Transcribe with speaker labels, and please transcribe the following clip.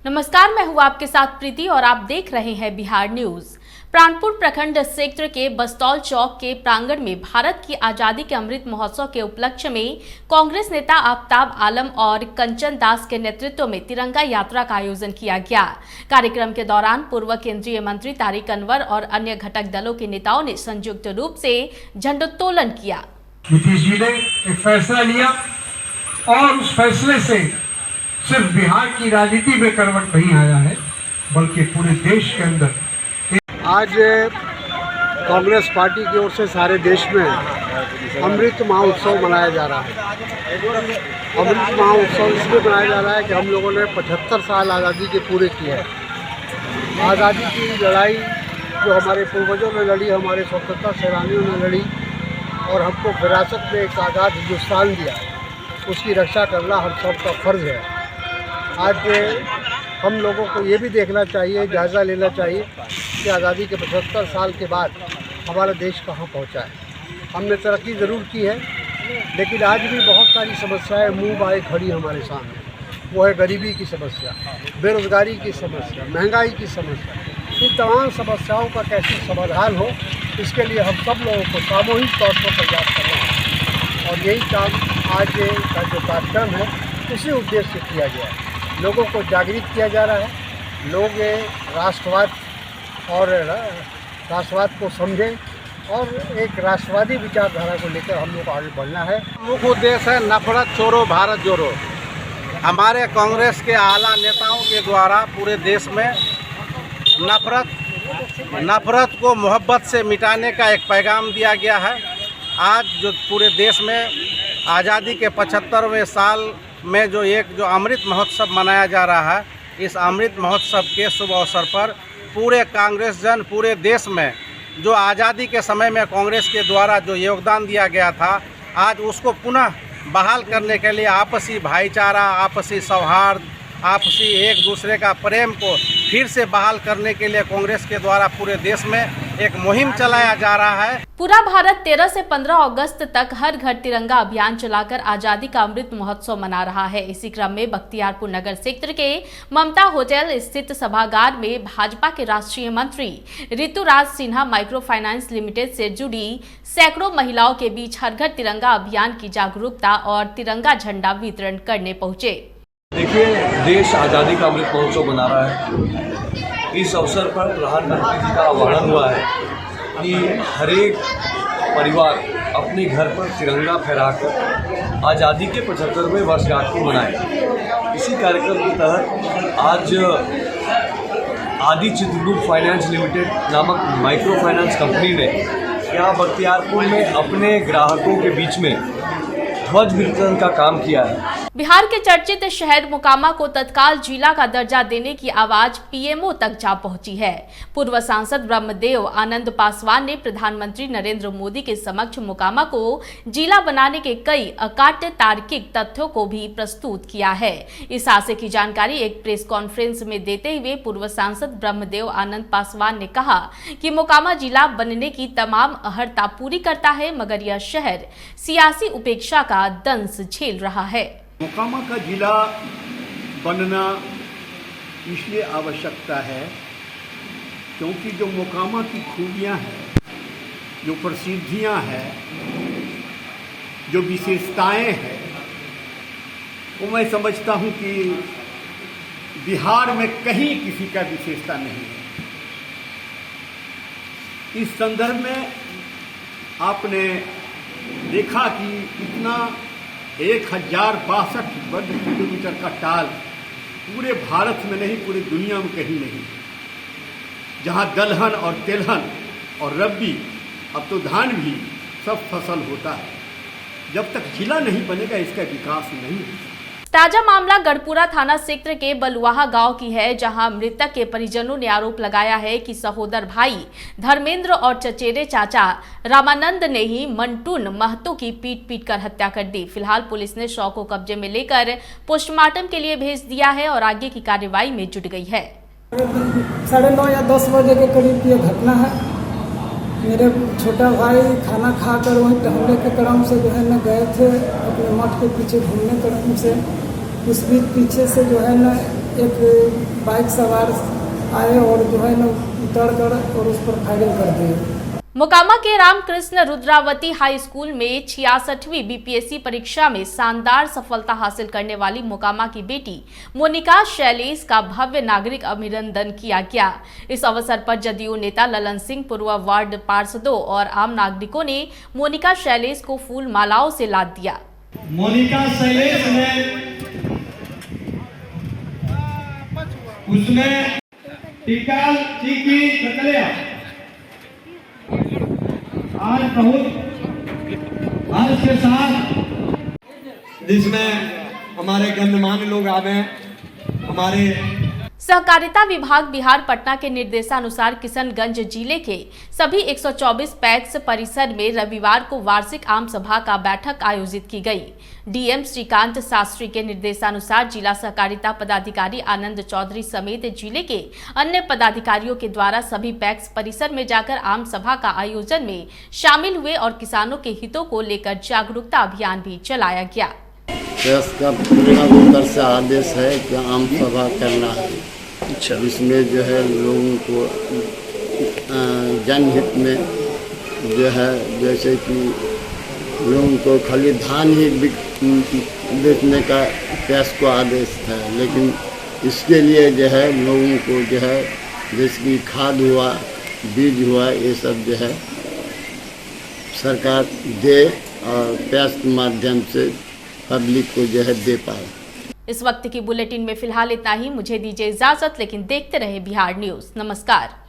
Speaker 1: नमस्कार, मैं हूं आपके साथ प्रीति और आप देख रहे हैं बिहार न्यूज। प्राणपुर प्रखंड क्षेत्र के बस्तौल चौक के प्रांगण में भारत की आजादी के अमृत महोत्सव के उपलक्ष्य में कांग्रेस नेता आफ्ताब आलम और कंचन दास के नेतृत्व में तिरंगा यात्रा का आयोजन किया गया। कार्यक्रम के दौरान पूर्व केंद्रीय मंत्री तारिक अनवर और अन्य घटक दलों के नेताओं ने संयुक्त रूप से झंडोत्तोलन किया।
Speaker 2: नीतीश जी ने एक फैसला लिया और उस फैसले से सिर्फ बिहार की राजनीति में करवट नहीं आया है, बल्कि पूरे देश के अंदर
Speaker 3: आज कांग्रेस पार्टी की ओर से सारे देश में अमृत महोत्सव मनाया जा रहा है। अमृत महोत्सव इसलिए मनाया जा रहा है कि हम लोगों ने 75 साल आज़ादी के पूरे किए हैं। आज़ादी की लड़ाई जो हमारे पूर्वजों ने लड़ी, हमारे स्वतंत्रता सेनानियों ने लड़ी और हमको विरासत में एक आज़ाद हिंदुस्तान दिया, उसकी रक्षा करना हम सब का फर्ज है। आज हम लोगों को ये भी देखना चाहिए, जायज़ा लेना चाहिए कि आज़ादी के 75 साल के बाद हमारा देश कहाँ पहुँचा है। हमने तरक्की ज़रूर की है, लेकिन आज भी बहुत सारी समस्याएं मुँह बाए खड़ी हमारे सामने। वो है गरीबी की समस्या, बेरोज़गारी की समस्या, महंगाई की समस्या। इन तमाम समस्याओं का कैसे समाधान हो, इसके लिए हम सब लोगों को सामूहिक तौर पर प्रयास करना है और यही काम आज का जो कार्यक्रम है उसी उद्देश्य से किया गया है। लोगों को जागृत किया जा रहा है, लोग राष्ट्रवाद को समझें और एक राष्ट्रवादी विचारधारा को लेकर हम लोग आगे बढ़ना है।
Speaker 4: मुख्य उद्देश्य है नफरत छोड़ो भारत जोड़ो। हमारे कांग्रेस के आला नेताओं के द्वारा पूरे देश में नफरत को मोहब्बत से मिटाने का एक पैगाम दिया गया है। आज जो पूरे देश में आज़ादी के 75वें साल में जो अमृत महोत्सव मनाया जा रहा है, इस अमृत महोत्सव के शुभ अवसर पर पूरे कांग्रेस जन पूरे देश में जो आज़ादी के समय में कांग्रेस के द्वारा जो योगदान दिया गया था, आज उसको पुनः बहाल करने के लिए आपसी भाईचारा, आपसी सौहार्द, आपसी एक दूसरे का प्रेम को फिर से बहाल करने के लिए कांग्रेस के द्वारा पूरे देश में एक मुहिम चलाया जा रहा है।
Speaker 1: पूरा भारत 13 से 15 अगस्त तक हर घर तिरंगा अभियान चलाकर आजादी का अमृत महोत्सव मना रहा है। इसी क्रम में बख्तियारपुर नगर क्षेत्र के ममता होटल स्थित सभागार में भाजपा के राष्ट्रीय मंत्री Rituraj Sinha micro finance limited से जुड़ी सैकड़ों महिलाओं के बीच हर घर तिरंगा अभियान की जागरूकता और तिरंगा झंडा वितरण करने पहुंचे।
Speaker 5: देखिए, देश आज़ादी का अमृत महोत्सव मना रहा है। इस अवसर पर प्रधानमंत्री जी का आह्वान हुआ है कि हर एक परिवार अपने घर पर तिरंगा फहराकर आज़ादी के 75वें वर्षगांठ को मनाए। इसी कार्यक्रम के तहत आज आदि चित्रगुप्त फाइनेंस लिमिटेड नामक माइक्रो फाइनेंस कंपनी ने यहाँ बख्तियारपुर में अपने ग्राहकों के बीच में ध्वज वितरण का काम किया है।
Speaker 1: बिहार के चर्चित शहर मोकामा को तत्काल जिला का दर्जा देने की आवाज पीएमओ तक जा पहुंची है। पूर्व सांसद ब्रह्मदेव आनंद पासवान ने प्रधानमंत्री नरेंद्र मोदी के समक्ष मोकामा को जिला बनाने के कई अकाट्य तार्किक तथ्यों को भी प्रस्तुत किया है। इस आशय की जानकारी एक प्रेस कॉन्फ्रेंस में देते हुए पूर्व सांसद ब्रह्मदेव आनंद पासवान ने कहा कि मोकामा जिला बनने की तमाम अहर्ता पूरी करता है, मगर यह शहर सियासी उपेक्षा का दंश झेल रहा है।
Speaker 6: मोकामा का जिला बनना इसलिए आवश्यकता है क्योंकि जो मोकामा की खूबियां हैं, जो प्रसिद्धियां हैं, जो विशेषताएं हैं, वो मैं समझता हूं कि बिहार में कहीं किसी का विशेषता नहीं है। इस संदर्भ में आपने देखा कि इतना 1062 वर्ग किलोमीटर का टाल पूरे भारत में नहीं, पूरी दुनिया में कहीं नहीं, जहां दलहन और तेलहन और रबी, अब तो धान भी सब फसल होता है। जब तक जिला नहीं बनेगा इसका विकास नहीं होगा।
Speaker 1: ताजा मामला गढ़पुरा थाना क्षेत्र के बलुआहा गांव की है, जहां मृतक के परिजनों ने आरोप लगाया है कि सहोदर भाई धर्मेंद्र और चचेरे चाचा रामानंद ने ही मंटून महतो की पीट कर हत्या कर दी। फिलहाल पुलिस ने शव को कब्जे में लेकर पोस्टमार्टम के लिए भेज दिया है और आगे की कार्रवाई में जुट गई है।
Speaker 7: 9:30 या 10 बजे के करीब ये घटना है। मेरे छोटा भाई खाना खाकर वहीं टहलने के क्रम से जो है न गए थे अपने मठ के पीछे घूमने क्रम से। उस बीच पीछे से जो है न एक बाइक सवार आए और जो है ना उतर कर और उस पर फायरिंग कर दिए।
Speaker 1: मोकामा के रामकृष्ण रुद्रावती हाई स्कूल में 66वीं बीपीएससी परीक्षा में शानदार सफलता हासिल करने वाली मोकामा की बेटी मोनिका शैलेश का भव्य नागरिक अभिनंदन किया गया। इस अवसर पर जदयू नेता ललन सिंह, पूर्व वार्ड पार्षदों और आम नागरिकों ने मोनिका शैलेश को फूल मालाओं से लाद दिया।
Speaker 8: मोनिका शैलेश ने उसमें टिकाल चीकी ककलिया आज बहुत हर्ष के साथ, जिसमें हमारे गणमान्य लोग आवे, हमारे
Speaker 1: सहकारिता विभाग बिहार पटना के निर्देशानुसार किशनगंज जिले के सभी 124 पैक्स परिसर में रविवार को वार्षिक आम सभा का बैठक आयोजित की गई। डीएम श्रीकांत शास्त्री के निर्देशानुसार जिला सहकारिता पदाधिकारी आनंद चौधरी समेत जिले के अन्य पदाधिकारियों के द्वारा सभी पैक्स परिसर में जाकर आम सभा का आयोजन में शामिल हुए और किसानों के हितों को लेकर जागरूकता अभियान भी चलाया गया।
Speaker 9: प्रेस का पूरा उत्तर से आदेश है कि आम सभा करना है। अच्छा, इसमें जो है लोगों को जनहित में जो है, जैसे कि लोगों को खाली धान ही बेचने का प्रेस को आदेश था, लेकिन इसके लिए जो है लोगों को जो है जैसे कि खाद हुआ, बीज हुआ, ये सब जो है सरकार दे और प्रेस के माध्यम से पब्लिक को जो है दे पाए।
Speaker 1: इस वक्त की बुलेटिन में फिलहाल इतना ही। मुझे दीजिए इजाजत, लेकिन देखते रहे बिहार न्यूज़। नमस्कार।